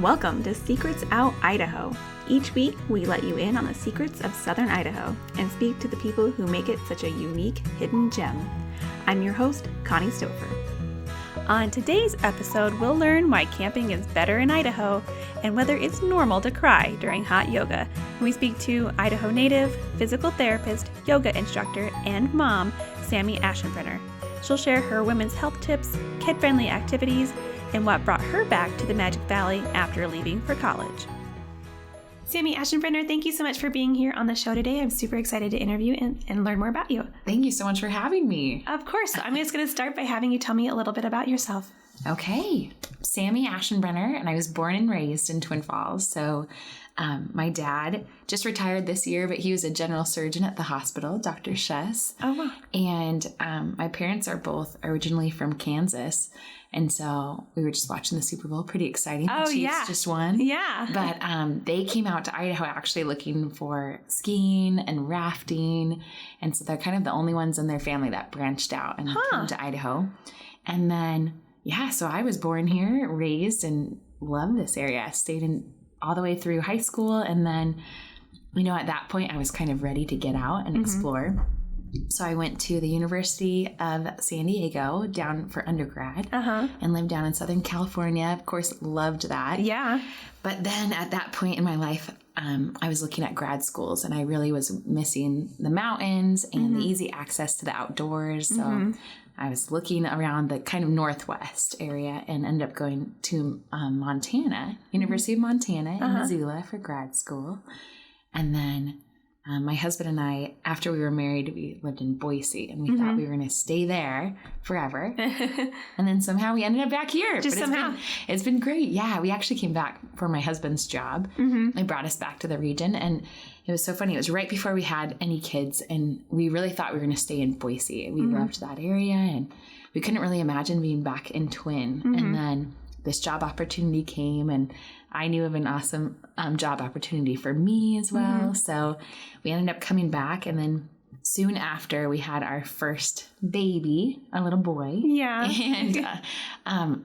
Welcome to Secrets Out Idaho. Each week, we let you in on the secrets of Southern Idaho and speak to the people who make it such a unique hidden gem. I'm your host, Connie Stouffer. On today's episode, we'll learn why camping is better in Idaho and whether it's normal to cry during hot yoga. We speak to Idaho native, physical therapist, yoga instructor, and mom, Sami Ashenbrener. She'll share her women's health tips, kid-friendly activities, and what brought her back to the Magic Valley after leaving for college. Sami Ashenbrener, thank you so much for being here on the show today. I'm super excited to interview and learn more about you. Thank you so much for having me. Of course. I'm just going to start by having you tell me a little bit about yourself. Okay. Sami Ashenbrenner, and I was born and raised in Twin Falls. So my dad just retired this year, but he was a general surgeon at the hospital, Dr. Shess. Oh, wow. And my parents are both originally from Kansas. And so we were just watching the Super Bowl. Pretty exciting. Oh, the Chiefs yeah. just won. Yeah. But they came out to Idaho actually looking for skiing and rafting. And so they're kind of the only ones in their family that branched out and came to Idaho. And then, so I was born here, raised, and loved this area. I stayed in all the way through high school. And then, at that point, I was kind of ready to get out and explore. So I went to the University of San Diego down for undergrad and lived down in Southern California. Of course, loved that. Yeah. But then at that point in my life, I was looking at grad schools and I really was missing the mountains and the easy access to the outdoors. So I was looking around the kind of Northwest area and ended up going to Montana, University of Montana in Missoula for grad school. And then my husband and I, after we were married, we lived in Boise, and we thought we were going to stay there forever. And then somehow we ended up back here. Just somehow. It's been great. Yeah, we actually came back for my husband's job. They brought us back to the region, and it was so funny. It was right before we had any kids, and we really thought we were going to stay in Boise. We loved that area, and we couldn't really imagine being back in Twin. And then this job opportunity came, and I knew of an awesome job opportunity for me as well. So we ended up coming back, and then soon after we had our first baby, a little boy. Yeah. And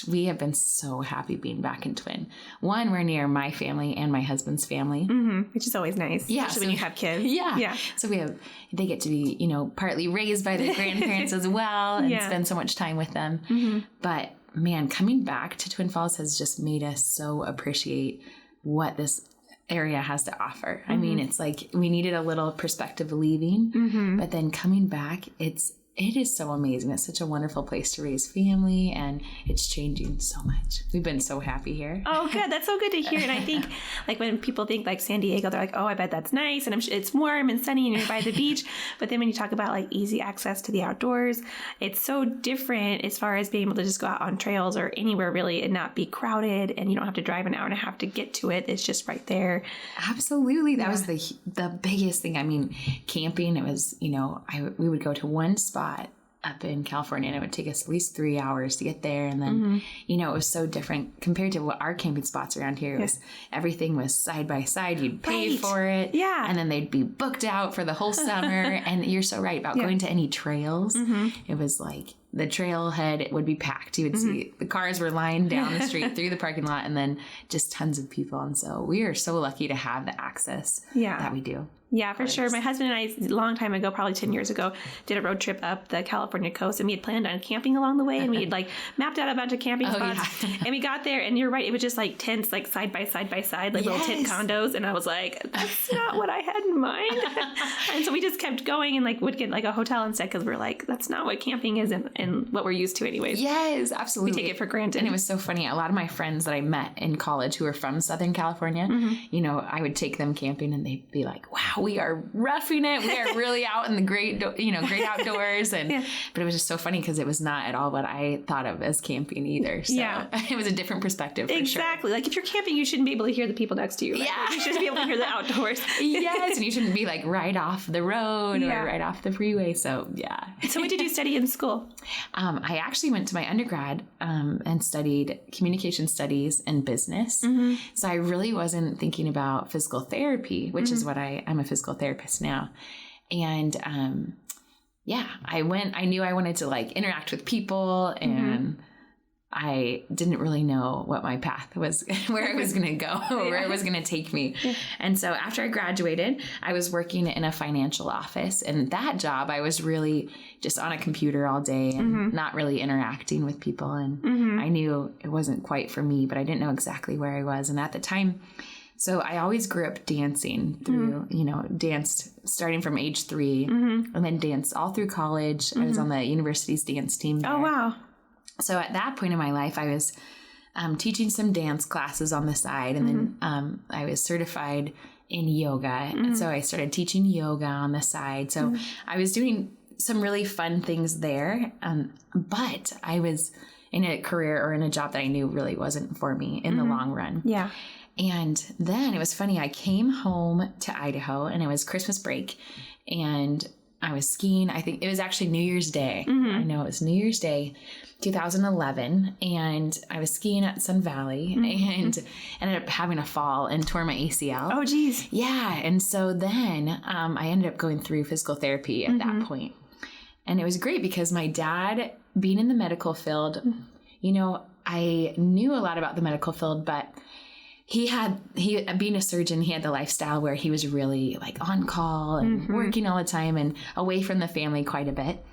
we have been so happy being back in Twin. One, we're near my family and my husband's family. Which is always nice. Yeah. Especially when you have kids. Yeah. So they get to be, partly raised by their grandparents as well and spend so much time with them. But man, coming back to Twin Falls has just made us so appreciate what this area has to offer. I mean, it's like we needed a little perspective leaving, but then coming back, it is so amazing. It's such a wonderful place to raise family, and it's changing so much. We've been so happy here. Oh, good. That's so good to hear. And I think, like, when people think, like, San Diego, they're like, oh, I bet that's nice, and it's warm and sunny, and you're by the beach. But then when you talk about, like, easy access to the outdoors, it's so different as far as being able to just go out on trails or anywhere, really, and not be crowded, and you don't have to drive an hour and a half to get to it. It's just right there. Absolutely. That was the biggest thing. I mean, camping, it was, we would go to one spot up in California, and it would take us at least 3 hours to get there. And then, it was so different compared to what our camping spots around here was. Everything was side by side. You'd pay for it. Yeah. And then they'd be booked out for the whole summer. And you're so right about going to any trails. It was like the trailhead, it would be packed. You would see the cars were lined down the street through the parking lot, and then just tons of people. And so we are so lucky to have the access that we do. Yeah, for sure. My husband and I, a long time ago, probably 10 years ago, did a road trip up the California coast, and we had planned on camping along the way, and we had mapped out a bunch of camping spots. Yeah. And we got there, and you're right, it was just like tents, like side by side, like little tent condos. And I was like, that's not what I had in mind. And so we just kept going and would get a hotel instead, because we're like, that's not what camping is and what we're used to anyways. Yes, absolutely. We take it for granted. And it was so funny. A lot of my friends that I met in college who were from Southern California, I would take them camping, and they'd be like, wow, we are roughing it. We are really out in the great outdoors. And but it was just so funny because it was not at all what I thought of as camping either. So it was a different perspective. Exactly. Like, if you're camping, you shouldn't be able to hear the people next to you. Right? You should be able to hear the outdoors. Yes. And you shouldn't be right off the road or right off the freeway. So So what did you study in school? I actually went to my undergrad and studied communication studies and business. So I really wasn't thinking about physical therapy, which is what I'm a physical therapist now. And I knew I wanted to interact with people and I didn't really know what my path was, where I was going to go, where it was going to take me. Yeah. And so after I graduated, I was working in a financial office, and that job, I was really just on a computer all day and not really interacting with people. And I knew it wasn't quite for me, but I didn't know exactly where I was. And at the time, so I always grew up dancing through, danced starting from age 3 and then danced all through college. I was on the university's dance team there. Oh, wow. So at that point in my life, I was teaching some dance classes on the side, and then I was certified in yoga. And so I started teaching yoga on the side. So I was doing some really fun things there. But I was in a career or in a job that I knew really wasn't for me in the long run. Yeah. And then it was funny. I came home to Idaho, and it was Christmas break, and I was skiing. I think it was actually New Year's Day. I know it was New Year's Day, 2011. And I was skiing at Sun Valley and ended up having a fall and tore my ACL. Oh, geez. Yeah. And so then I ended up going through physical therapy at that point. And it was great because my dad, being in the medical field, I knew a lot about the medical field, but he being a surgeon, he had the lifestyle where he was really like on call and working all the time and away from the family quite a bit.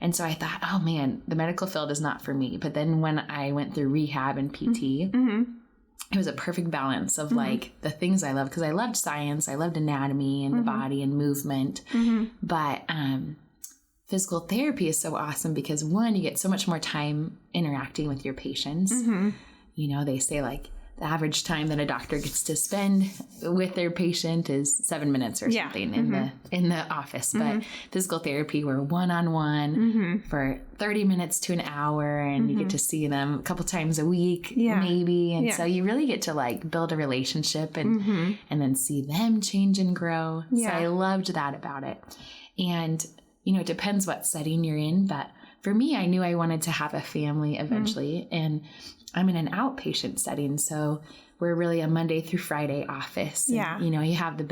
And so I thought, oh man, the medical field is not for me. But then when I went through rehab and PT, it was a perfect balance of like the things I loved, because I loved science, I loved anatomy and the body and movement. But physical therapy is so awesome because, one, you get so much more time interacting with your patients. They say like, the average time that a doctor gets to spend with their patient is 7 minutes or something in the office. But physical therapy, we're one-on-one for 30 minutes to an hour, and you get to see them a couple times a week, maybe. And so you really get to like build a relationship and then see them change and grow. So I loved that about it. And, it depends what setting you're in. But for me, I knew I wanted to have a family eventually. And I'm in an outpatient setting, so we're really a Monday through Friday office. And, you have the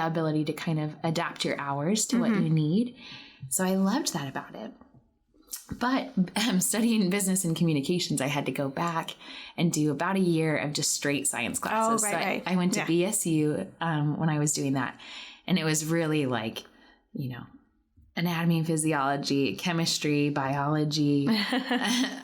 ability to kind of adapt your hours to what you need. So I loved that about it. But studying business and communications, I had to go back and do about a year of just straight science classes. Oh, right. I went to BSU when I was doing that, and it was really like, anatomy and physiology, chemistry, biology,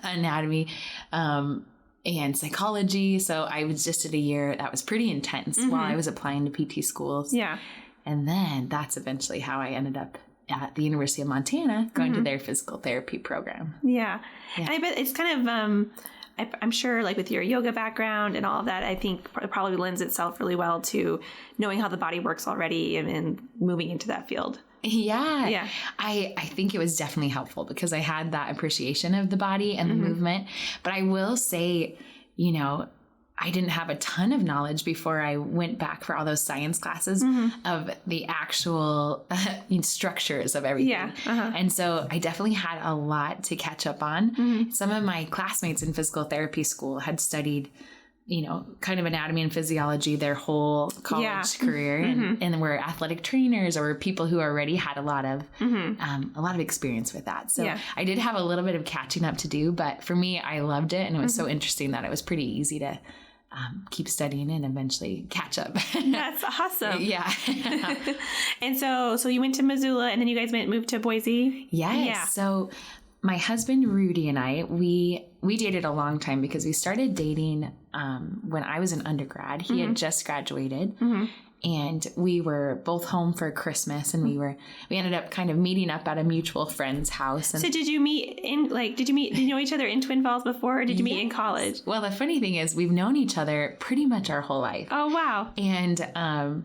anatomy, and psychology. So I was just at a year that was pretty intense while I was applying to PT schools. Yeah. And then that's eventually how I ended up at the University of Montana going to their physical therapy program. Yeah. And I bet it's kind of, I'm sure like with your yoga background and all of that, I think it probably lends itself really well to knowing how the body works already and moving into that field. Yeah. I think it was definitely helpful because I had that appreciation of the body and the movement. But I will say, I didn't have a ton of knowledge before I went back for all those science classes of the actual structures of everything. Yeah. And so I definitely had a lot to catch up on. Some of my classmates in physical therapy school had studied kind of anatomy and physiology their whole college career, and were athletic trainers or people who already had a lot of experience with that. So I did have a little bit of catching up to do, but for me, I loved it, and it was so interesting that it was pretty easy to keep studying and eventually catch up. That's awesome. Yeah. And so you went to Missoula, and then you guys moved to Boise? Yes. Yeah. So my husband, Rudy, and I, we dated a long time because we started dating when I was an undergrad. He had just graduated, and we were both home for Christmas, and we ended up kind of meeting up at a mutual friend's house. And so did you know each other in Twin Falls before, or did you meet in college? Well, the funny thing is we've known each other pretty much our whole life. Oh, wow. And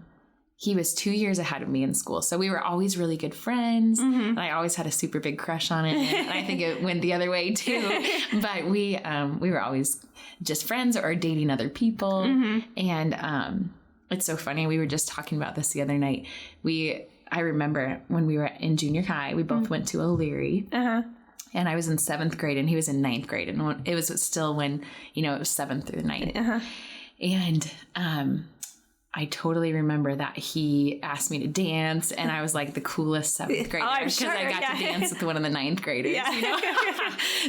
he was 2 years ahead of me in school. So we were always really good friends. And I always had a super big crush on him. And I think it went the other way too. But we were always just friends or dating other people. And it's so funny. We were just talking about this the other night. I remember when we were in junior high, we both went to O'Leary. And I was in 7th grade and he was in 9th grade. And it was still when, it was 7th through 9th. And I totally remember that he asked me to dance, and I was like the coolest 7th grader because I got to dance with one of the 9th graders. Yeah. You know?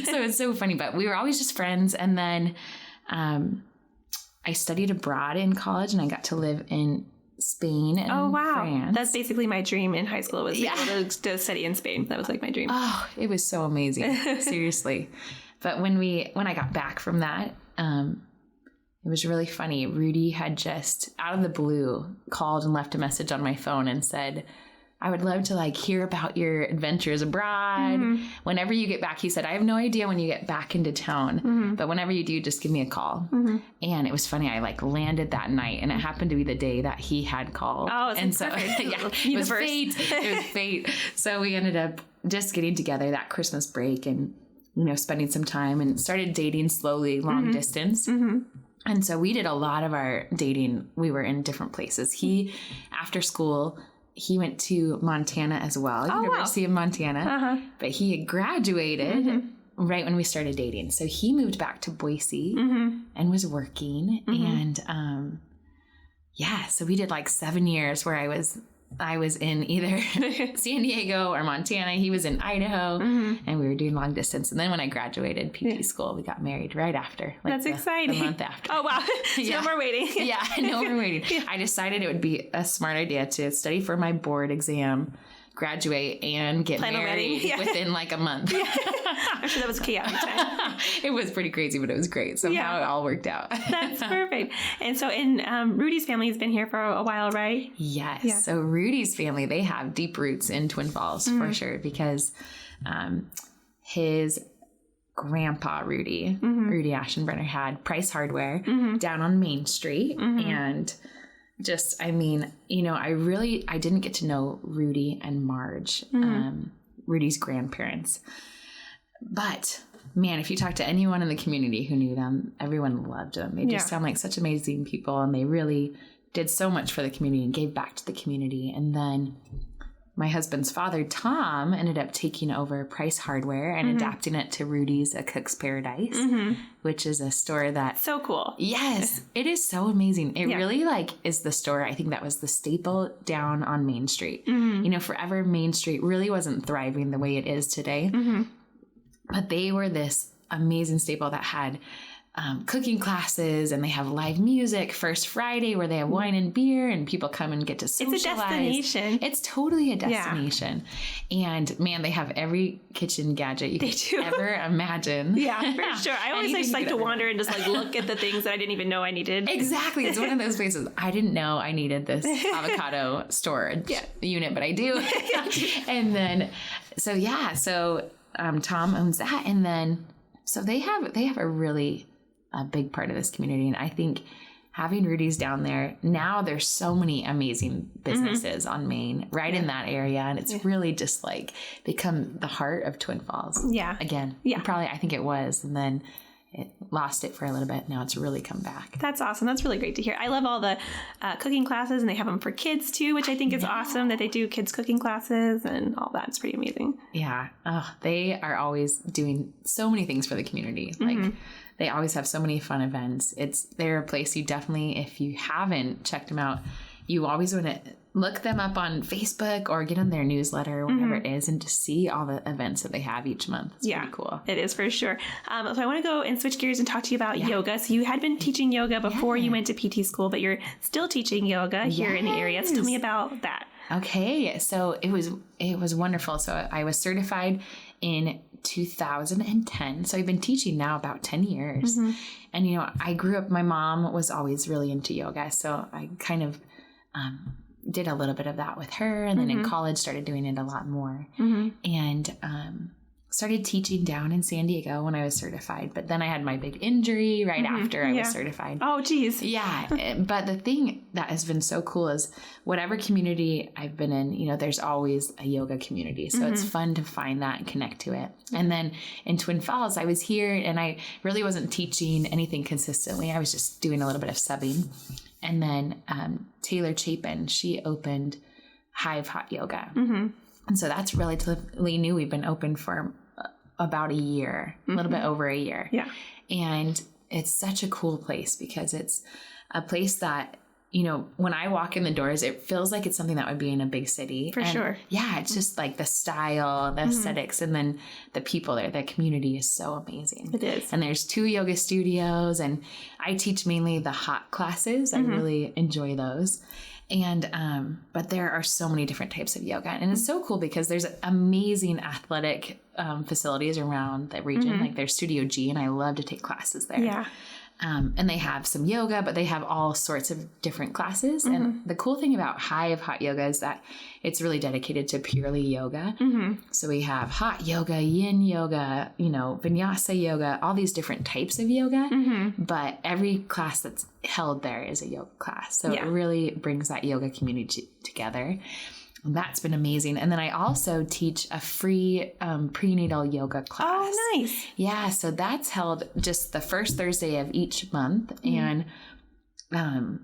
So it's so funny, but we were always just friends. And then I studied abroad in college, and I got to live in Spain and France. That's basically my dream in high school, was able to study in Spain. That was like my dream. Oh, it was so amazing. Seriously. But when I got back from that, it was really funny. Rudy had just out of the blue called and left a message on my phone and said, I would love to like hear about your adventures abroad. Mm-hmm. Whenever you get back, he said, I have no idea when you get back into town, mm-hmm. but whenever you do, just give me a call. Mm-hmm. And it was funny. I like landed that night, and it happened to be the day that he had called. Oh, and so it was fate. It was fate. So we ended up just getting together that Christmas break and, you know, spending some time and started dating slowly, long mm-hmm. distance. Mm-hmm. And so we did a lot of our dating. We were in different places. He, after school, he went to Montana as well, University of Montana, uh-huh. but he had graduated mm-hmm. right when we started dating. So he moved back to Boise mm-hmm. and was working. Mm-hmm. And so we did like 7 years where I was in either San Diego or Montana. He was in Idaho, mm-hmm. and we were doing long distance. And then when I graduated PT school, we got married right after. Like That's exciting. The month after. Oh, wow. So no more waiting. No more waiting. Yeah. I decided it would be a smart idea to study for my board exam, graduate, and get married within like a month. Yeah. I'm sure that was chaotic time. It was pretty crazy, but it was great. Somehow it all worked out. That's perfect. And so Rudy's family has been here for a while, right? Yes. Yeah. So Rudy's family, they have deep roots in Twin Falls mm-hmm. for sure, because his grandpa, Rudy Ashenbrener, had Price Hardware mm-hmm. down on Main Street. Mm-hmm. And just, I mean, you know, I didn't get to know Rudy and Marge, mm-hmm. Rudy's grandparents. But man, if you talk to anyone in the community who knew them, everyone loved them. They just sound like such amazing people, and they really did so much for the community and gave back to the community. And then my husband's father, Tom, ended up taking over Price Hardware and mm-hmm. adapting it to Rudy's A Cook's Paradise, mm-hmm. which is a store that... So cool. Yes, it is so amazing. It really is the store, I think that was the staple down on Main Street. Mm-hmm. You know, forever Main Street really wasn't thriving the way it is today. Mm-hmm. But they were this amazing staple that had cooking classes, and they have live music first Friday where they have wine and beer, and people come and get to socialize. It's a destination. It's totally a destination. Yeah. And man, they have every kitchen gadget you could ever imagine. Yeah, for sure. I always just like to wander and just like look at the things that I didn't even know I needed. Exactly. It's one of those places. I didn't know I needed this avocado storage unit, but I do. And then, so Tom owns that. And then, so they have a really big part of this community. And I think having Rudy's down there, now there's so many amazing businesses mm-hmm. on Main right in that area. And it's really just like become the heart of Twin Falls. Yeah. Again. Yeah. Probably, I think it was. And then it lost it for a little bit. Now it's really come back. That's awesome. That's really great to hear. I love all the cooking classes, and they have them for kids too, which I think is awesome that they do kids cooking classes and all that. It's pretty amazing. Yeah. They are always doing so many things for the community. Mm-hmm. Like they always have so many fun events. They're a place you definitely, if you haven't checked them out, you always want to look them up on Facebook or get on their newsletter, whatever mm-hmm. it is, and to see all the events that they have each month. It's pretty cool. It is for sure. So I want to go and switch gears and talk to you about yoga. So you had been teaching yoga before you went to PT school, but you're still teaching yoga here in the area. So tell me about that. Okay. So it was wonderful. So I was certified in 2010. So I've been teaching now about 10 years. Mm-hmm. And, you know, I grew up, my mom was always really into yoga. So I kind of did a little bit of that with her. And then in college started doing it a lot more. Mm-hmm. And started teaching down in San Diego when I was certified. But then I had my big injury right after I was certified. Oh, geez. Yeah. But the thing that has been so cool is whatever community I've been in, you know, there's always a yoga community. So it's fun to find that and connect to it. And then in Twin Falls, I was here and I really wasn't teaching anything consistently. I was just doing a little bit of subbing. And then Taylor Chapin, she opened Hive Hot Yoga. Mm-hmm. And so that's relatively new. We've been open for about a year, a little bit over a year. Yeah. And it's such a cool place because it's a place that when I walk in the doors, it feels like it's something that would be in a big city. For sure. Yeah, it's just like the style, the aesthetics, and then the people there. The community is so amazing. It is. And there's 2 yoga studios, and I teach mainly the hot classes. I really enjoy those. And, but there are so many different types of yoga, and it's so cool because there's amazing athletic facilities around the region. Like there's Studio G, and I love to take classes there. Yeah. And they have some yoga, but they have all sorts of different classes. And the cool thing about Hive Hot Yoga is that it's really dedicated to purely yoga. So we have hot yoga, yin yoga, vinyasa yoga, all these different types of yoga. But every class that's held there is a yoga class. So it really brings that yoga community together. That's been amazing. And then I also teach a free prenatal yoga class. Oh, nice. Yeah. So that's held just the first Thursday of each month. And I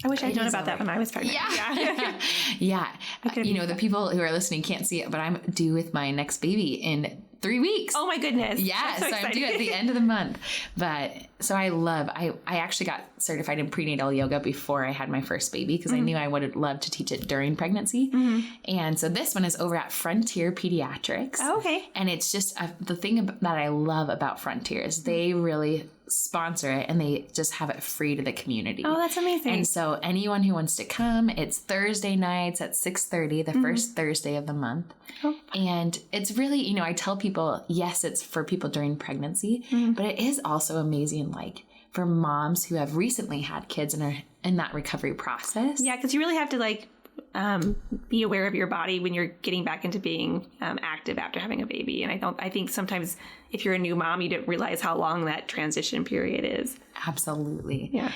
wish I'd known about that when I was pregnant. Yeah. Yeah. The people who are listening can't see it, but I'm due with my next baby in 3 weeks. Oh my goodness. Yeah. So I'm due at the end of the month. But so I actually got certified in prenatal yoga before I had my first baby because I knew I would love to teach it during pregnancy. And so this one is over at Frontier Pediatrics. Oh, okay. And it's just the thing that I love about Frontier is they really sponsor it and they just have it free to the community. Oh, that's amazing. And so anyone who wants to come, it's Thursday nights at 6:30, the first Thursday of the month. Oh. And it's really, I tell people, yes, it's for people during pregnancy, but it is also amazing, like for moms who have recently had kids and are in that recovery process. Yeah, because you really have to be aware of your body when you're getting back into being active after having a baby. And I think sometimes if you're a new mom, you don't realize how long that transition period is. Absolutely. Yeah.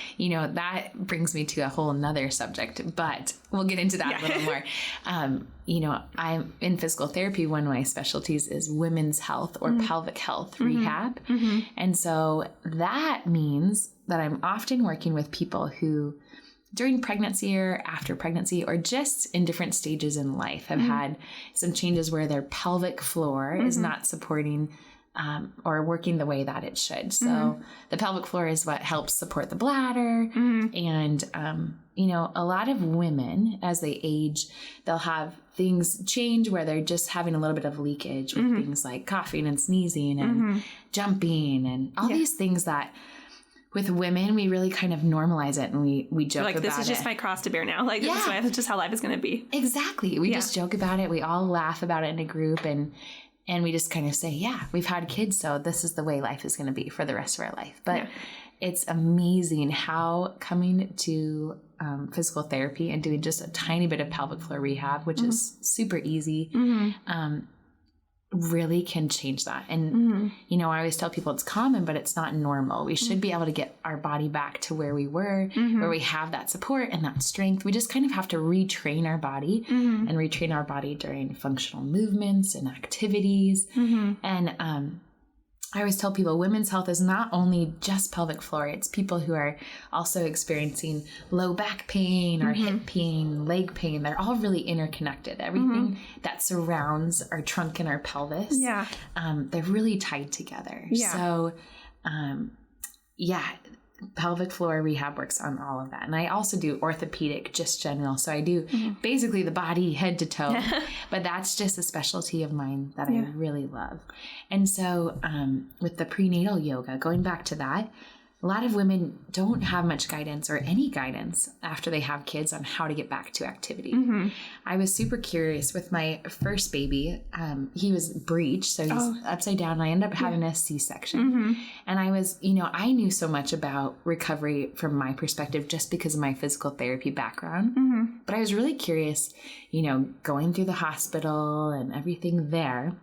That brings me to a whole nother subject, but we'll get into that a little more. I'm in physical therapy. One of my specialties is women's health or pelvic health rehab. And so that means that I'm often working with people who during pregnancy or after pregnancy or just in different stages in life have had some changes where their pelvic floor is not supporting or working the way that it should. So the pelvic floor is what helps support the bladder. And, a lot of women as they age, they'll have things change where they're just having a little bit of leakage with things like coughing and sneezing and jumping and all these things that with women, we really kind of normalize it and we joke about it. This is just my cross to bear now. This is just how life is going to be. Exactly. We just joke about it. We all laugh about it in a group and we just kind of say, yeah, we've had kids, so this is the way life is going to be for the rest of our life. But it's amazing how coming to physical therapy and doing just a tiny bit of pelvic floor rehab, which is super easy, really can change that. And, I always tell people it's common, but it's not normal. We should be able to get our body back to where we were, where we have that support and that strength. We just kind of have to retrain our body and retrain our body during functional movements and activities. And, I always tell people women's health is not only just pelvic floor. It's people who are also experiencing low back pain or hip pain, leg pain. They're all really interconnected. Everything that surrounds our trunk and our pelvis, they're really tied together. Yeah. So, pelvic floor rehab works on all of that. And I also do orthopedic, just general. So I do basically the body head to toe, but that's just a specialty of mine that I really love. And so with the prenatal yoga, going back to that, a lot of women don't have much guidance or any guidance after they have kids on how to get back to activity. I was super curious with my first baby. He was breech, so he's upside down. I ended up having a C-section. And I was, I knew so much about recovery from my perspective just because of my physical therapy background. But I was really curious, going through the hospital and everything there.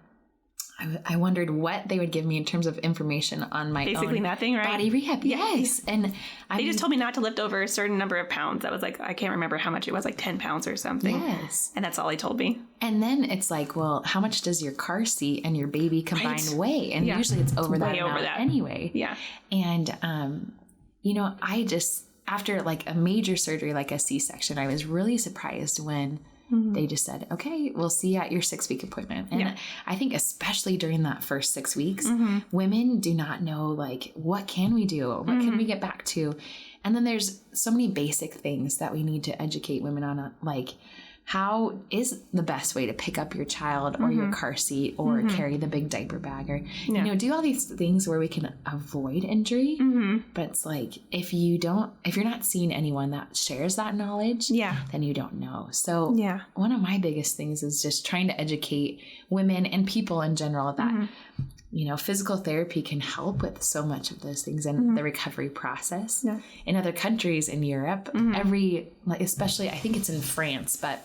I wondered what they would give me in terms of information on my basically own nothing, right? Body rehab. Yes. And they just told me not to lift over a certain number of pounds. That was I can't remember how much it was, 10 pounds or something. Yes. And that's all they told me. And then it's well, how much does your car seat and your baby combined weigh? And usually it's over that amount anyway. Yeah. And, I just, after a major surgery like a C-section, I was really surprised when they just said, okay, we'll see you at your 6-week appointment. And I think especially during that first 6 weeks, women do not know, like, what can we do? What can we get back to? And then there's so many basic things that we need to educate women on, like, how is the best way to pick up your child or your car seat or carry the big diaper bag or, you know, do all these things where we can avoid injury. But it's like, if you're not seeing anyone that shares that knowledge, then you don't know. So one of my biggest things is just trying to educate women and people in general that, you know, physical therapy can help with so much of those things in the recovery process. In other countries in Europe, especially, I think it's in France, but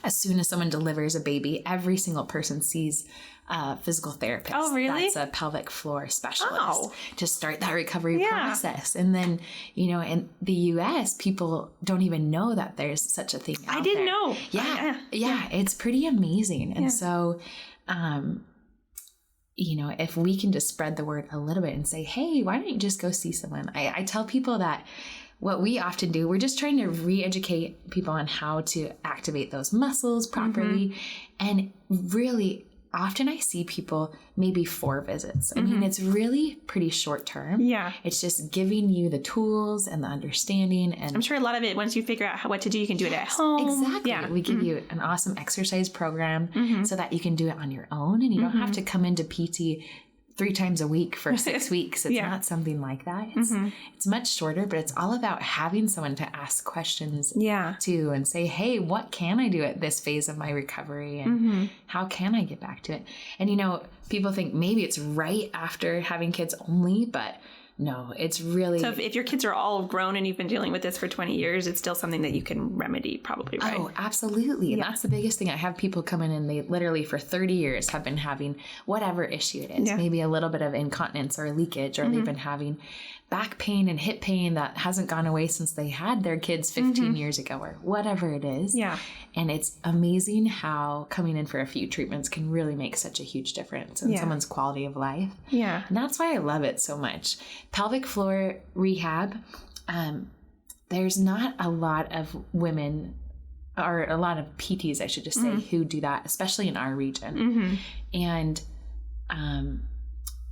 as soon as someone delivers a baby, every single person sees a physical therapist. Oh, really? That's a pelvic floor specialist to start that recovery process. And then, you know, in the U.S., people don't even know that there's such a thing out I didn't there. know. Yeah, it's pretty amazing. And so, you know, if we can just spread the word a little bit and say, hey, why don't you just go see someone? I tell people that what we often do, we're just trying to re-educate people on how to activate those muscles properly. And really, often I see people maybe 4 visits. I mean, it's really pretty short term. It's just giving you the tools and the understanding. And I'm sure a lot of it, once you figure out what to do, you can do it at home. Exactly. We give you an awesome exercise program so that you can do it on your own and you don't have to come into PT 3 times a week for 6 weeks. It's not something like that. It's much shorter, but it's all about having someone to ask questions to and say, hey, what can I do at this phase of my recovery? And how can I get back to it? And, you know, people think maybe it's right after having kids only, but no, it's really... So if your kids are all grown and you've been dealing with this for 20 years, it's still something that you can remedy probably, right? Oh, absolutely. And that's the biggest thing. I have people come in and they literally for 30 years have been having whatever issue it is, maybe a little bit of incontinence or leakage, or they've been having back pain and hip pain that hasn't gone away since they had their kids 15 years ago or whatever it is. And it's amazing how coming in for a few treatments can really make such a huge difference in someone's quality of life. And that's why I love it so much. Pelvic floor rehab, there's not a lot of women, or a lot of PTs, I should just say, who do that, especially in our region. And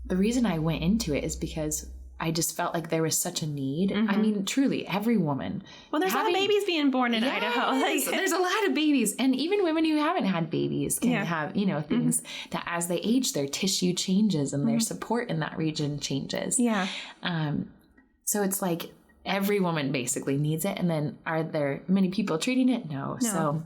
the reason I went into it is because I just felt like there was such a need. I mean, truly, every woman. Well, there's a lot of babies being born in Idaho. There's a lot of babies. And even women who haven't had babies can have, you know, things that as they age, their tissue changes and their support in that region changes. So it's like every woman basically needs it. And then are there many people treating it? No. So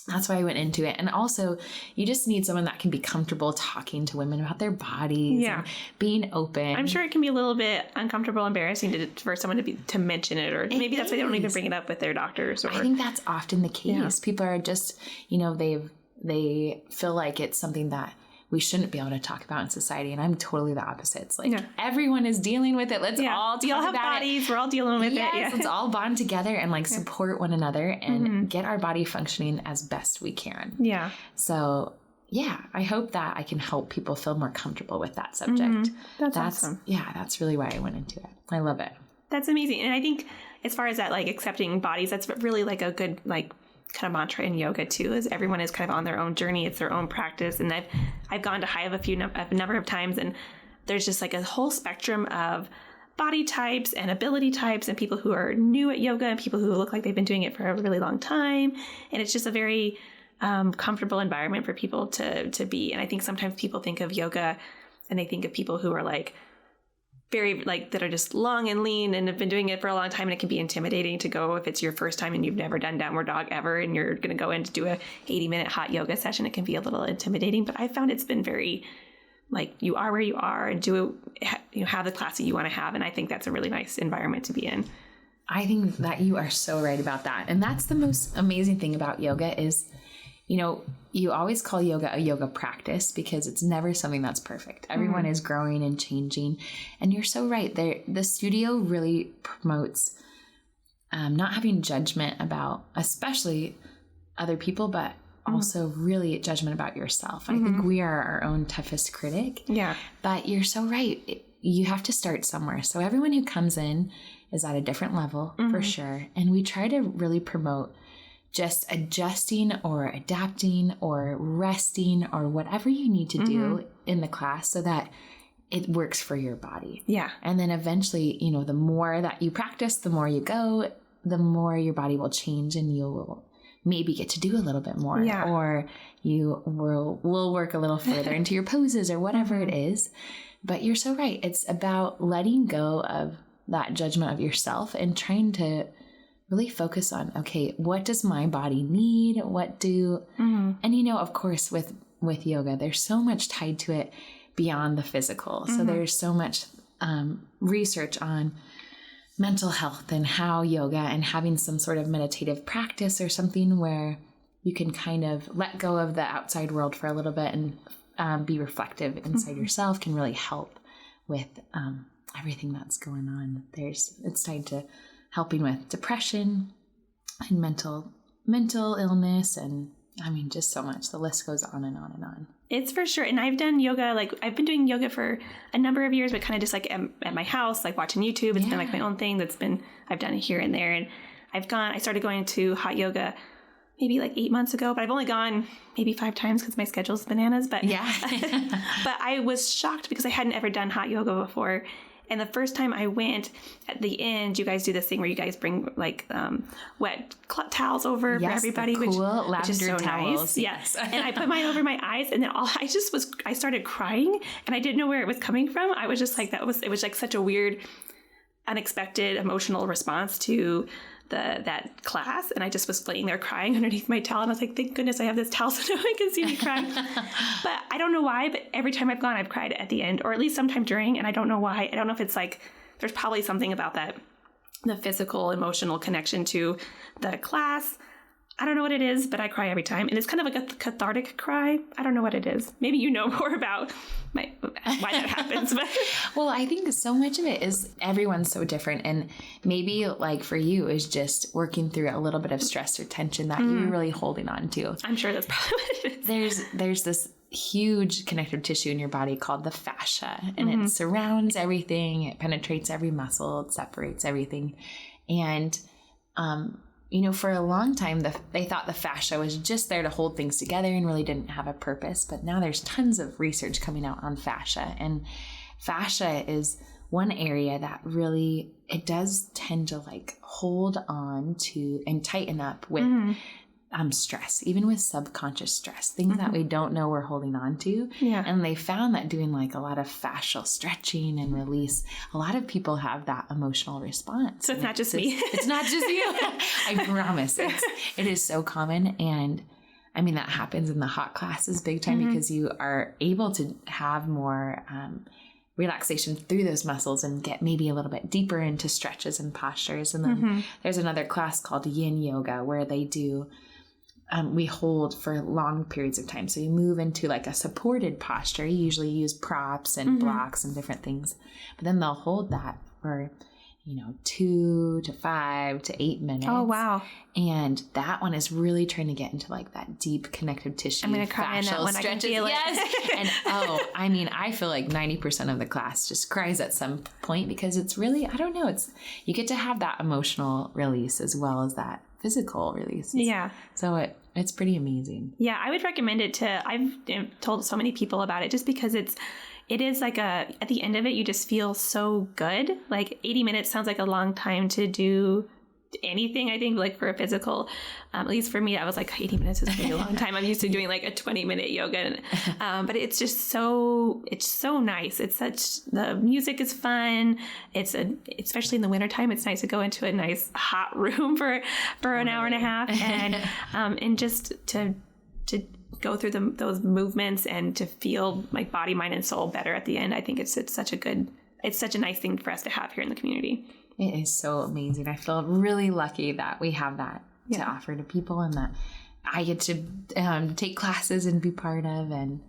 that's why I went into it. And also, you just need someone that can be comfortable talking to women about their bodies and being open. I'm sure it can be a little bit uncomfortable, embarrassing for someone to mention it, or maybe that's why they don't even bring it up with their doctors. Or, I think that's often the case. People are just, you know, they feel like it's something that we shouldn't be able to talk about in society. And I'm totally the opposite. It's like everyone is dealing with it. Let's all talk have about bodies. We're all dealing with it. Let's all bond together and like support one another and get our body functioning as best we can. So I hope that I can help people feel more comfortable with that subject. That's awesome. Yeah, that's really why I went into it. I love it. That's amazing. And I think as far as that, like accepting bodies, that's really like a good, like, kind of mantra in yoga too, is everyone is kind of on their own journey. It's their own practice. And I've gone to Hive a number of times, and there's just like a whole spectrum of body types and ability types, and people who are new at yoga and people who look like they've been doing it for a really long time. And it's just a very comfortable environment for people to be. And I think sometimes people think of yoga and they think of people who are like very like that are just long and lean and have been doing it for a long time, and it can be intimidating to go if it's your first time and you've never done downward dog ever and you're going to go in to do a 80-minute hot yoga session. It can be a little intimidating, but I found it's been very like you are where you are and have the class that you want to have, and I think that's a really nice environment to be in. I think that you are so right about that, and that's the most amazing thing about yoga is, you know, you always call yoga a yoga practice because it's never something that's perfect. Everyone is growing and changing. And you're so right. The studio really promotes not having judgment about, especially other people, but also really judgment about yourself. I think we are our own toughest critic. But you're so right. You have to start somewhere. So everyone who comes in is at a different level for sure. And we try to really promote just adjusting or adapting or resting or whatever you need to do in the class so that it works for your body. Yeah. And then eventually, you know, the more that you practice, the more you go, the more your body will change and you will maybe get to do a little bit more, or you will work a little further into your poses or whatever it is. But you're so right. It's about letting go of that judgment of yourself and trying to really focus on, okay, what does my body need? And you know, of course, with yoga, there's so much tied to it beyond the physical. So there's so much research on mental health and how yoga and having some sort of meditative practice or something where you can kind of let go of the outside world for a little bit and be reflective inside yourself can really help with everything that's going on. It's tied to helping with depression and mental illness, and I mean, just so much. The list goes on and on and on. It's for sure. And I've done yoga, like I've been doing yoga for a number of years, but kind of just like at my house, like watching YouTube. It's been like my own thing I've done it here and there. And I started going to hot yoga maybe like 8 months ago, but I've only gone maybe 5 times because my schedule's bananas. But but I was shocked because I hadn't ever done hot yoga before. And the first time I went, at the end, you guys do this thing where you guys bring like wet towels over for everybody, which is so towels. Nice. Yes. And I put mine over my eyes, and then I started crying, and I didn't know where it was coming from. I was just like, it was like such a weird, unexpected emotional response to that class, and I just was laying there crying underneath my towel, and I was like, thank goodness I have this towel so no one can see me crying. But I don't know why, but every time I've gone, I've cried at the end, or at least sometime during, and I don't know why. I don't know if it's like, there's probably something about that, the physical, emotional connection to the class. I don't know what it is, but I cry every time. And it's kind of like a cathartic cry. I don't know what it is. Maybe you know more about why that happens. But well, I think so much of it is everyone's so different. And maybe like for you is just working through a little bit of stress or tension that you're really holding on to. I'm sure that's probably what it is. There's this huge connective tissue in your body called the fascia, and it surrounds everything. It penetrates every muscle. It separates everything. And, you know, for a long time, they thought the fascia was just there to hold things together and really didn't have a purpose. But now there's tons of research coming out on fascia. And fascia is one area that really, it does tend to like hold on to and tighten up with stress, even with subconscious stress, things that we don't know we're holding on to. Yeah. And they found that doing like a lot of fascial stretching and release, a lot of people have that emotional response. So it's not just me. It's not just you. I promise. It is so common. And I mean, that happens in the hot classes big time because you are able to have more relaxation through those muscles and get maybe a little bit deeper into stretches and postures. And then there's another class called Yin Yoga where they do we hold for long periods of time. So you move into like a supported posture. You usually use props and blocks and different things. But then they'll hold that for, 2 to 5 to 8 minutes. Oh, wow. And that one is really trying to get into like that deep connective tissue. I'm going to cry in that one. Stretches. I can feel it. Yes. And I feel like 90% of the class just cries at some point because it's really, I don't know, you get to have that emotional release as well as that physical release. Yeah. So it's pretty amazing. Yeah, I would recommend it I've told so many people about it just because it is like at the end of it, you just feel so good. Like 80 minutes sounds like a long time to do anything, I think, like for a physical, at least for me, I was like 80 minutes is a really long time. I'm used to doing like a 20-minute yoga. But it's just so nice. The music is fun. Especially in the wintertime, it's nice to go into a nice hot room for an hour and a half and just to go through those movements and to feel like body, mind, and soul better at the end. I think it's such a nice thing for us to have here in the community. It is so amazing. I feel really lucky that we have that to offer to people and that I get to take classes and be part of. And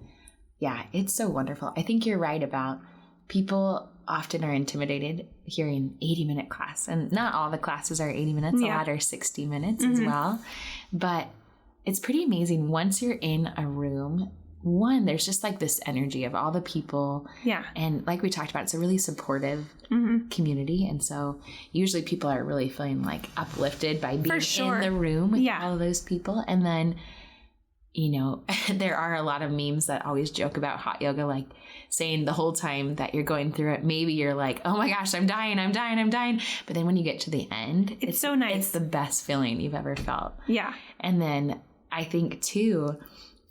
yeah, it's so wonderful. I think you're right about people often are intimidated hearing 80-minute class. And not all the classes are 80 minutes. A lot are 60 minutes as well. But it's pretty amazing once you're in a room there's just like this energy of all the people. Yeah. And like we talked about, it's a really supportive community. And so usually people are really feeling like uplifted by being in the room with all of those people. And then, you know, there are a lot of memes that always joke about hot yoga, like saying the whole time that you're going through it, maybe you're like, oh my gosh, I'm dying. But then when you get to the end, it's so nice. It's the best feeling you've ever felt. Yeah. And then I think too,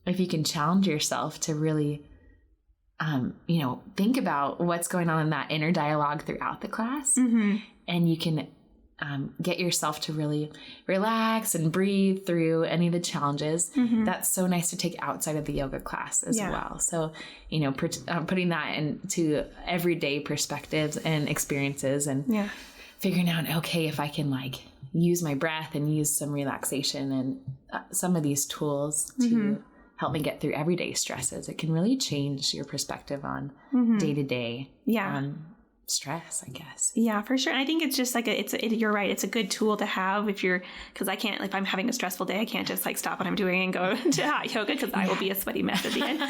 if you can challenge yourself to really, you know, think about what's going on in that inner dialogue throughout the class, and you can get yourself to really relax and breathe through any of the challenges. That's so nice to take outside of the yoga class as well. So, you know, putting that into everyday perspectives and experiences, and figuring out, okay, if I can like use my breath and use some relaxation and some of these tools to help me get through everyday stresses, it can really change your perspective on day-to-day stress, I guess. Yeah, for sure. And I think it's just like you're right. It's a good tool to have because I can't, if I'm having a stressful day, I can't just like stop what I'm doing and go to hot yoga, because I will be a sweaty mess at the end.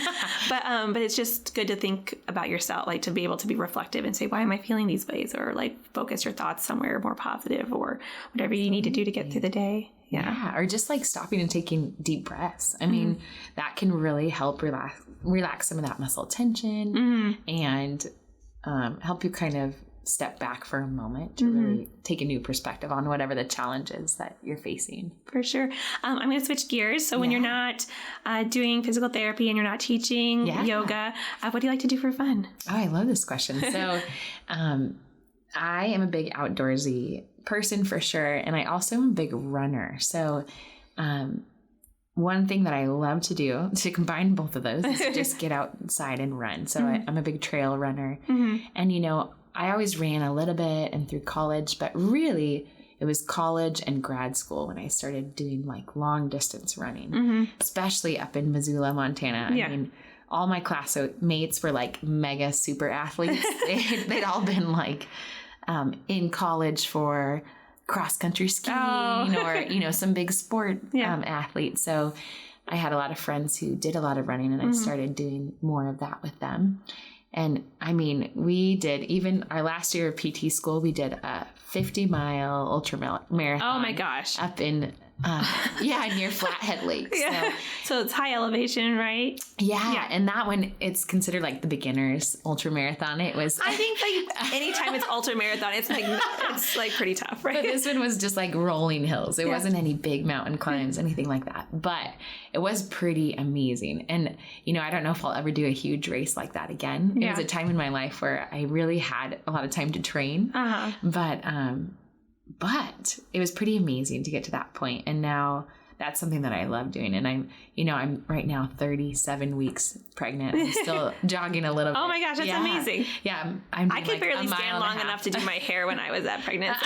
But it's just good to think about yourself, like to be able to be reflective and say, why am I feeling these ways? Or like focus your thoughts somewhere more positive, or whatever you need to do to get through the day. Yeah. Or just like stopping and taking deep breaths. I mean, that can really help relax some of that muscle tension and help you kind of step back for a moment to really take a new perspective on whatever the challenge is that you're facing. For sure. I'm going to switch gears. So when you're not doing physical therapy and you're not teaching yoga, what do you like to do for fun? Oh, I love this question. So I am a big outdoorsy person for sure. And I also am a big runner. So one thing that I love to do to combine both of those is to just get outside and run. So I'm a big trail runner. And, you know, I always ran a little bit and through college, but really it was college and grad school when I started doing like long distance running, especially up in Missoula, Montana. I mean, all my classmates were like mega super athletes. They'd all been like in college for cross-country skiing or, you know, some big sport athletes. So I had a lot of friends who did a lot of running, and I started doing more of that with them. And I mean, we did, even our last year of PT school, we did a 50-mile ultramarathon. Oh my gosh. Up in, near Flathead Lake. So it's high elevation, right? Yeah. And that one, it's considered like the beginner's ultramarathon. It was. I think like anytime it's ultramarathon, it's like pretty tough, right? But this one was just like rolling hills. It wasn't any big mountain climbs, anything like that. But it was pretty amazing. And, you know, I don't know if I'll ever do a huge race like that again. It was a time in my life where I really had a lot of time to train. But it was pretty amazing to get to that point. And now that's something that I love doing. And I'm right now 37 weeks pregnant. I'm still jogging a little bit. Oh my gosh, that's amazing. Yeah. I could barely stand long enough to do my hair when I was that pregnant.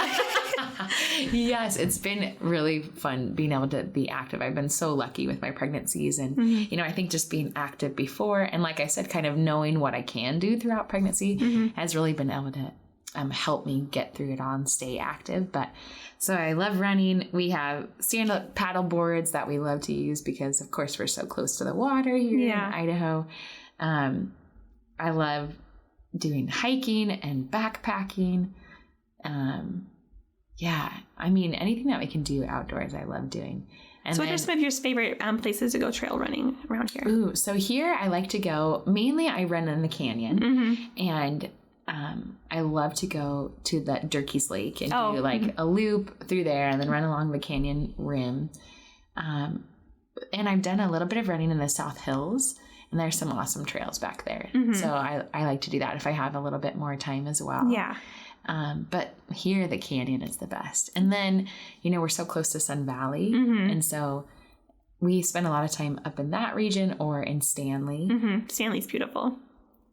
Yes, it's been really fun being able to be active. I've been so lucky with my pregnancies. And, you know, I think just being active before, and like I said, kind of knowing what I can do throughout pregnancy has really been able to help me get through it all and stay active. But so I love running. We have stand-up paddle boards that we love to use because, of course, we're so close to the water here in Idaho. I love doing hiking and backpacking. I mean, anything that we can do outdoors, I love doing. And so what are some of your favorite places to go trail running around here? Ooh, so here I like to go, mainly I run in the canyon, and I love to go to that Durkee's Lake and do like a loop through there and then run along the canyon rim. And I've done a little bit of running in the South Hills, and there's some awesome trails back there. So I like to do that if I have a little bit more time as well. Yeah. But here the canyon is the best. And then, you know, we're so close to Sun Valley. And so we spend a lot of time up in that region or in Stanley. Stanley's beautiful.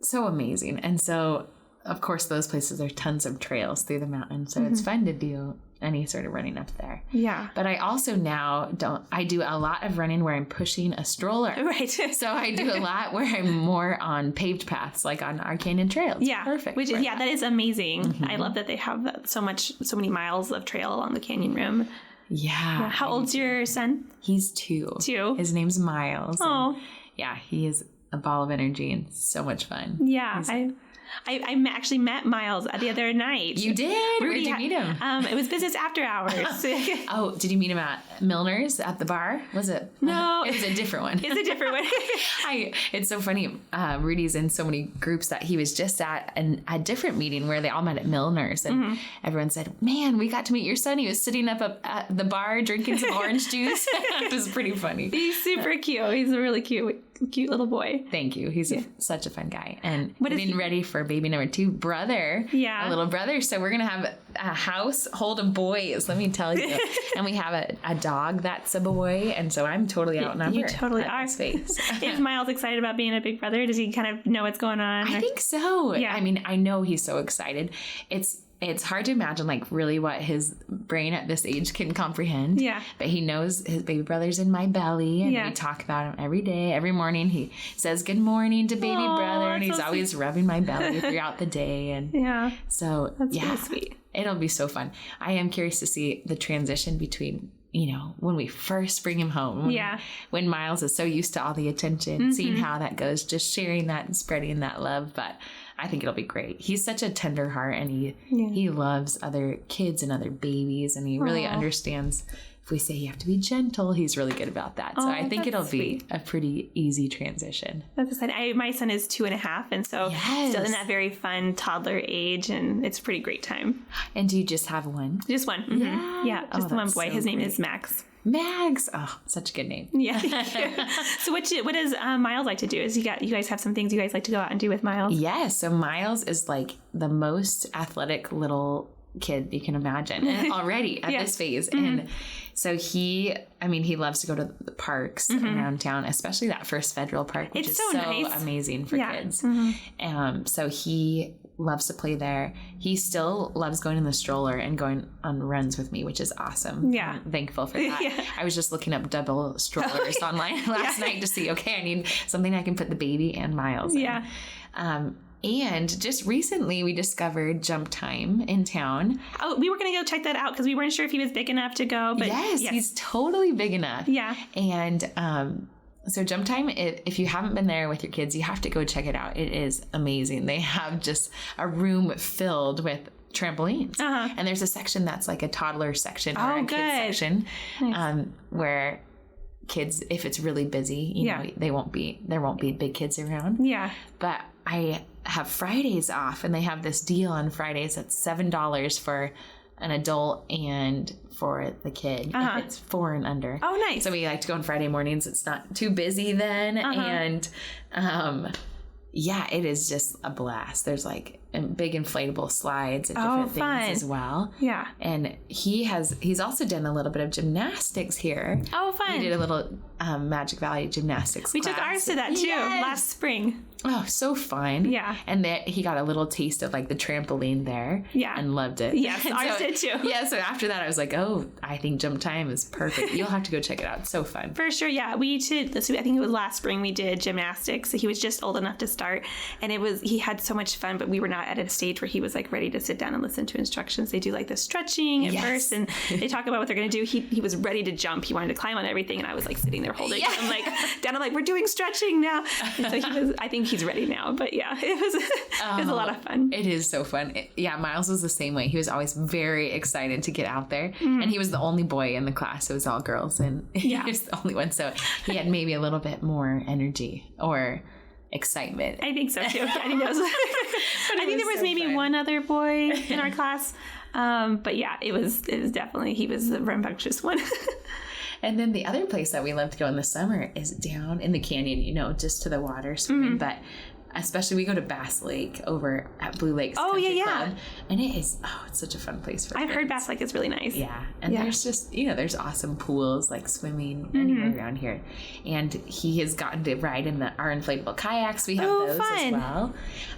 So amazing. And so, of course, those places are tons of trails through the mountains. So it's fun to do any sort of running up there. Yeah. But I also now I do a lot of running where I'm pushing a stroller. Right. So I do a lot where I'm more on paved paths, like on our canyon trails. Yeah. Perfect. Which is, that is amazing. I love that they have so many miles of trail along the canyon rim. Yeah. How old's your son? He's 2. 2. His name's Miles. Oh. Yeah, he is a ball of energy and so much fun. Yeah. I actually met Miles the other night. You did? Rudy, Where'd you meet him? It was business after hours. Oh, did you meet him at Milner's at the bar? Was it? No. It was a different one. It's a different one. It's so funny. Rudy's in so many groups that he was just at a different meeting where they all met at Milner's. And everyone said, man, we got to meet your son. He was sitting up at the bar drinking some orange juice. It was pretty funny. He's super cute. He's a really cute little boy. Thank you. He's such a fun guy. And getting ready for baby number 2, brother. Yeah. A little brother. So we're going to have a household of boys, let me tell you. And we have a dog that's a boy. And so I'm totally outnumbered. You totally are. Space. Is Miles excited about being a big brother? Does he kind of know what's going on? I think so. Yeah. I mean, I know he's so excited. It's hard to imagine like really what his brain at this age can comprehend. Yeah. But he knows his baby brother's in my belly, and we talk about him every day. Every morning he says good morning to baby brother, and he's always rubbing my belly throughout the day. And so that's really sweet. It'll be so fun. I am curious to see the transition between, when we first bring him home. When Miles is so used to all the attention, seeing how that goes, just sharing that and spreading that love. But I think it'll be great. He's such a tender heart, and he loves other kids and other babies, and he really understands. If we say you have to be gentle, he's really good about that. So I think it'll be a pretty easy transition. That's exciting. My son is 2.5, and so still in that very fun toddler age, and it's a pretty great time. And do you just have one? Just one. Yeah, just the one boy. His name is Max. Max. Oh, such a good name. Yeah. So what does Miles like to do? You guys have some things you guys like to go out and do with Miles? Yes. So Miles is like the most athletic little kid you can imagine already at this phase. And so he loves to go to the parks around town, especially that First Federal Park, which is so nice. Amazing for kids. So he loves to play there. He still loves going in the stroller and going on runs with me, which is awesome. Yeah. I'm thankful for that. I was just looking up double strollers online last night to see, I need something I can put the baby and Miles in. And just recently we discovered Jump Time in town. Oh, we were going to go check that out because we weren't sure if he was big enough to go. But yes, he's totally big enough. Yeah. And so Jump Time, if you haven't been there with your kids, you have to go check it out. It is amazing. They have just a room filled with trampolines. And there's a section that's like a toddler section or a kids section where kids, if it's really busy, there won't be big kids around. Yeah. But I have Fridays off, and they have this deal on Fridays that's $7 for an adult and for the kid if it's 4 and under. Oh, nice. So we like to go on Friday mornings. It's not too busy then. And it is just a blast. There's like big inflatable slides and different things as well. Yeah. And he's also done a little bit of gymnastics here. Oh, fun. We did a little Magic Valley gymnastics class. We took ours to that too last spring. Oh, so fun. Yeah. And he got a little taste of like the trampoline there. Yeah. And loved it. Yes, ours did too. Yeah. So after that, I was like, I think Jump Time is perfect. You'll have to go check it out. It's so fun. For sure. Yeah. We did, I think it was last spring we did gymnastics. He was just old enough to start, and he had so much fun, but we were not at a stage where he was like ready to sit down and listen to instructions. They do like the stretching at first, and they talk about what they're going to do. He was ready to jump. He wanted to climb on everything, and I was like sitting there holding him I'm like, we're doing stretching now. And so I think he's ready now. But yeah, it was a lot of fun. It is so fun. Miles was the same way. He was always very excited to get out there, and he was the only boy in the class. It was all girls, and he was the only one. So he had maybe a little bit more energy or excitement. I think so too. I think there was maybe one other boy in our class. But yeah, it was definitely, he was the rambunctious one. And then the other place that we love to go in the summer is down in the canyon, just to the water swimming. But especially we go to Bass Lake over at Blue Lakes Country Club. And it's such a fun place for I've heard Bass Lake is really nice. Yeah. And there's just, there's awesome pools like swimming anywhere around here. And he has gotten to ride in our inflatable kayaks. We have those as well.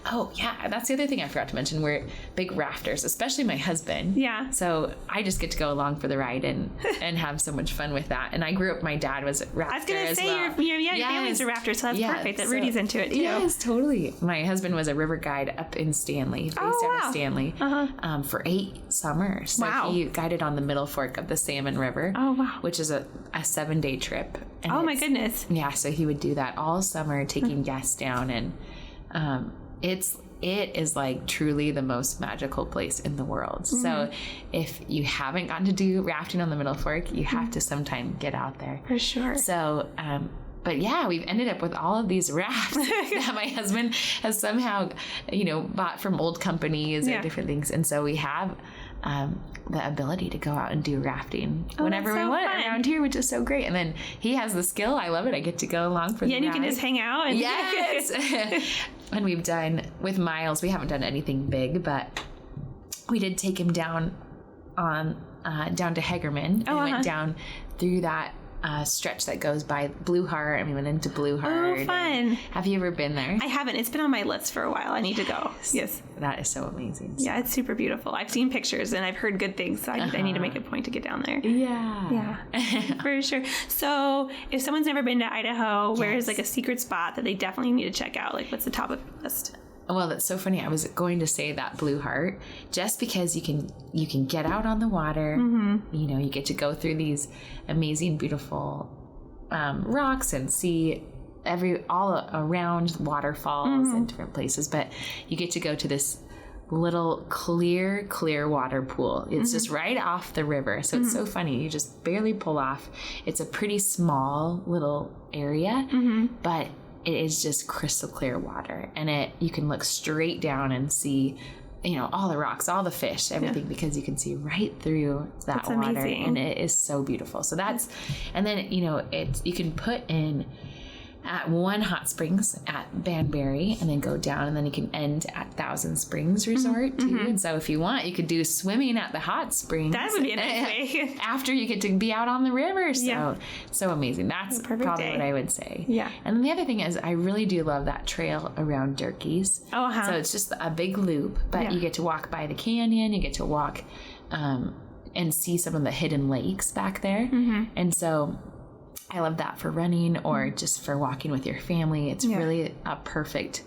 Oh, yeah. That's the other thing I forgot to mention. We're big rafters, especially my husband. Yeah. So I just get to go along for the ride and have so much fun with that. And I grew up, my dad was a rafter as well. I was going to say, your family's a rafter, so that's perfect that Rudy's into it too. Yes, totally. Totally. My husband was a river guide up in Stanley, based out of Stanley, for 8 summers. So he guided on the Middle Fork of the Salmon River, which is a 7-day trip. And my goodness. Yeah, so he would do that all summer, taking guests down, and it is like truly the most magical place in the world. So if you haven't gotten to do rafting on the Middle Fork, you have to sometime get out there. For sure. So, but yeah, we've ended up with all of these rafts that my husband has somehow, bought from old companies or different things. And so we have the ability to go out and do rafting whenever we want around here, which is so great. And then he has the skill. I love it. I get to go along for the ride. And you can just hang out. And yes. And we've done, with Miles, we haven't done anything big, but we did take him down down to Hagerman. And went down through that stretch that goes by Blue Heart, and we went into Blue Heart. Oh, fun. Have you ever been there? I haven't. It's been on my list for a while. I need to go. Yes. That is so amazing. Yeah, it's super beautiful. I've seen pictures and I've heard good things. So I need to make a point to get down there. Yeah. Yeah, for sure. So if someone's never been to Idaho, where is like a secret spot that they definitely need to check out? Like, what's the top of the list? Well, that's so funny. I was going to say that Blue Heart, just because you can get out on the water. You get to go through these amazing, beautiful rocks and see all around waterfalls and different places. But you get to go to this little clear water pool. It's just right off the river. So it's so funny. You just barely pull off. It's a pretty small little area, but it is just crystal clear water, and you can look straight down and see, all the rocks, all the fish, everything, because you can see right through that water, amazing. And it is so beautiful. So and then, you can put in at one hot springs at Banbury and then go down, and then you can end at Thousand Springs Resort too. And so if you want, you could do swimming at the hot springs. That would be a nice way. After you get to be out on the river. So amazing. That's probably what I would say. Yeah. And then the other thing is, I really do love that trail around Durkee's. So it's just a big loop, but you get to walk by the canyon, you get to walk and see some of the hidden lakes back there. And so I love that for running or just for walking with your family. It's really a perfect,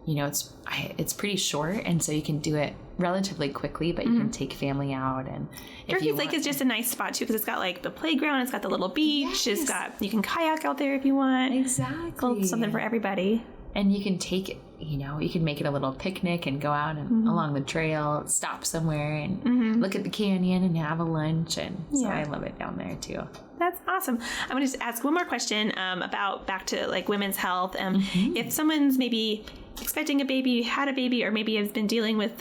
it's pretty short, and so you can do it relatively quickly, but you can take family out. And Durkee's Lake is just a nice spot too, because it's got like the playground, it's got the little beach, it's got, you can kayak out there if you want. Exactly. Something for everybody. And you can take it, you can make it a little picnic and go out and along the trail, stop somewhere and look at the canyon and have a lunch. And so I love it down there too. That's awesome. I'm going to just ask one more question about back to like women's health. If someone's maybe expecting a baby, had a baby, or maybe has been dealing with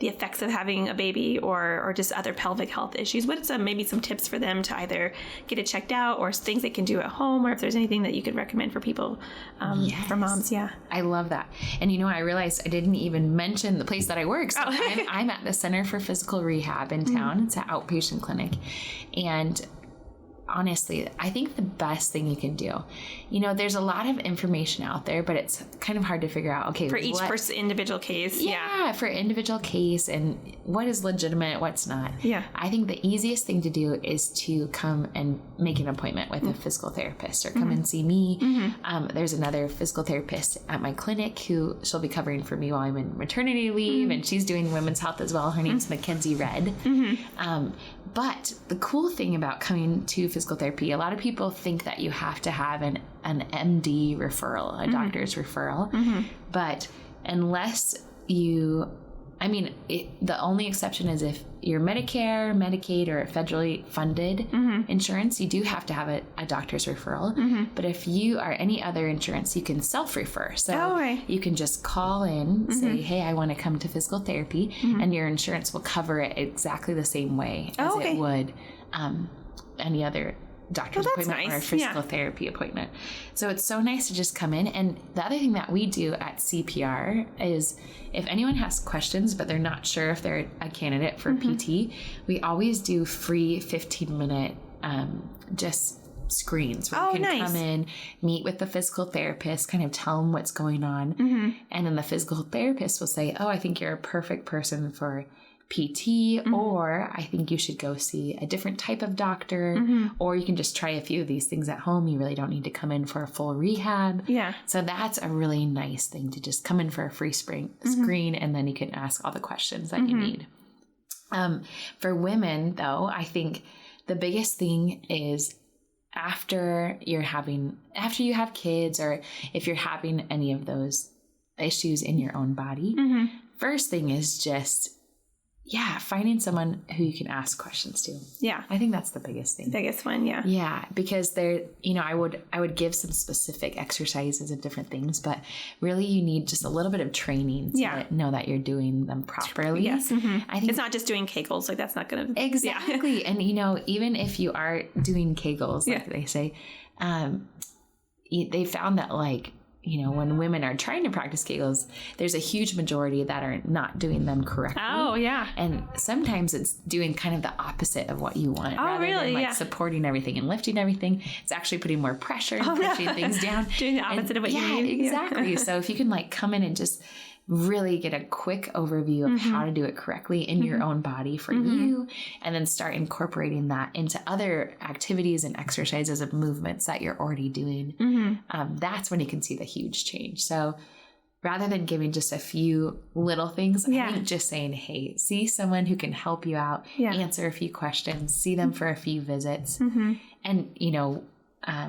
the effects of having a baby or just other pelvic health issues, what's maybe some tips for them to either get it checked out or things they can do at home, or if there's anything that you could recommend for people, for moms? Yeah. I love that. And I realized I didn't even mention the place that I work. So I'm at the Center for Physical Rehab in town. It's an outpatient clinic. And honestly, I think the best thing you can do, there's a lot of information out there, but it's kind of hard to figure out, okay, for each person's individual case. Yeah, for individual case, and what is legitimate, what's not. Yeah. I think the easiest thing to do is to come and make an appointment with a physical therapist, or come and see me. There's another physical therapist at my clinic who she'll be covering for me while I'm in maternity leave, and she's doing women's health as well. Her name's Mackenzie Red. But the cool thing about coming to physical therapy, a lot of people think that you have to have an MD referral, a doctor's referral. But unless you, the only exception is if you're Medicare, Medicaid, or federally funded insurance, you do have to have a doctor's referral. But if you are any other insurance, you can self-refer. So you can just call in, say, hey, I want to come to physical therapy, and your insurance will cover it exactly the same way as it would any other doctor's appointment or a physical therapy appointment. So it's so nice to just come in. And the other thing that we do at CPR is, if anyone has questions but they're not sure if they're a candidate for PT, we always do free 15-minute just screens where you can come in, meet with the physical therapist, kind of tell them what's going on. And then the physical therapist will say, oh, I think you're a perfect person for PT, or I think you should go see a different type of doctor, or you can just try a few of these things at home. You really don't need to come in for a full rehab. Yeah. So that's a really nice thing, to just come in for a free screen, and then you can ask all the questions that you need. For women, though, I think the biggest thing is after you have kids, or if you're having any of those issues in your own body, first thing is just, finding someone who you can ask questions to. Yeah. I think that's the biggest thing. Biggest one, yeah. Yeah, because I would give some specific exercises and different things, but really you need just a little bit of training to know that you're doing them properly. Yes. I think it's not just doing Kegels, like that's not going to... Exactly. Yeah. And even if you are doing Kegels, like they say, they found that when women are trying to practice Kegels, there's a huge majority that are not doing them correctly. Oh, yeah. And sometimes it's doing kind of the opposite of what you want. Rather than supporting everything and lifting everything, it's actually putting more pressure and pushing things down. Doing the opposite of what you need. Exactly. So if you can come in and just really get a quick overview of how to do it correctly in your own body for you, and then start incorporating that into other activities and exercises and movements that you're already doing, that's when you can see the huge change. So rather than giving just a few little things, I think just saying, hey, see someone who can help you out, answer a few questions, see them for a few visits. And,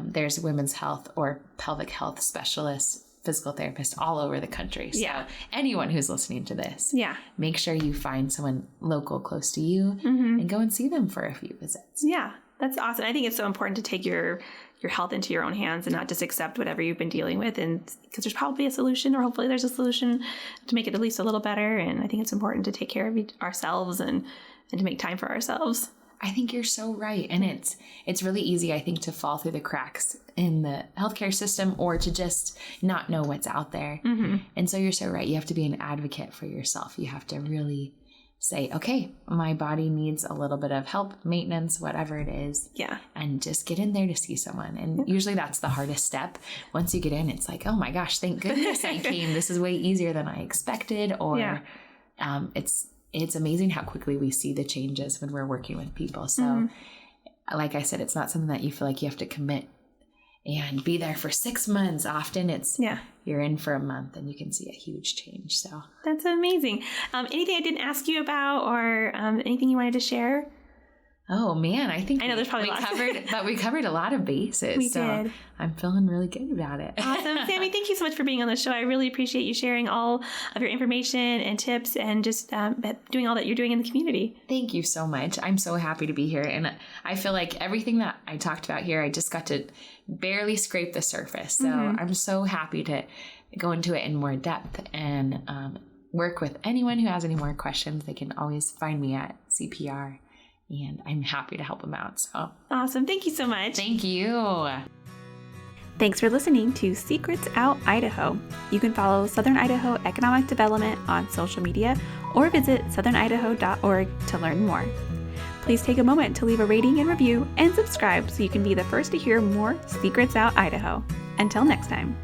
there's women's health or pelvic health specialists, physical therapists all over the country. So anyone who's listening to this, make sure you find someone local close to you and go and see them for a few visits. Yeah, that's awesome. I think it's so important to take your health into your own hands and not just accept whatever you've been dealing with, and because there's probably a solution, or hopefully there's a solution to make it at least a little better. And I think it's important to take care of ourselves and to make time for ourselves. I think you're so right. And it's really easy, I think, to fall through the cracks in the healthcare system, or to just not know what's out there. And so you're so right. You have to be an advocate for yourself. You have to really say, okay, my body needs a little bit of help, maintenance, whatever it is. Yeah. And just get in there to see someone. And usually that's the hardest step. Once you get in, it's like, oh my gosh, thank goodness I came. This is way easier than I expected. Or it's amazing how quickly we see the changes when we're working with people. So like I said, it's not something that you feel like you have to commit and be there for 6 months. Often it's, you're in for a month and you can see a huge change. So that's amazing. Anything I didn't ask you about, or anything you wanted to share? Oh man, I know there's probably we covered a lot of bases. We did. I'm feeling really good about it. Awesome. Sammy, thank you so much for being on the show. I really appreciate you sharing all of your information and tips, and just doing all that you're doing in the community. Thank you so much. I'm so happy to be here. And I feel like everything that I talked about here, I just got to barely scrape the surface. So I'm so happy to go into it in more depth and work with anyone who has any more questions. They can always find me at CPR. And I'm happy to help them out. So awesome. Thank you so much. Thank you. Thanks for listening to Secrets Out Idaho. You can follow Southern Idaho Economic Development on social media, or visit southernidaho.org to learn more. Please take a moment to leave a rating and review, and subscribe so you can be the first to hear more Secrets Out Idaho. Until next time.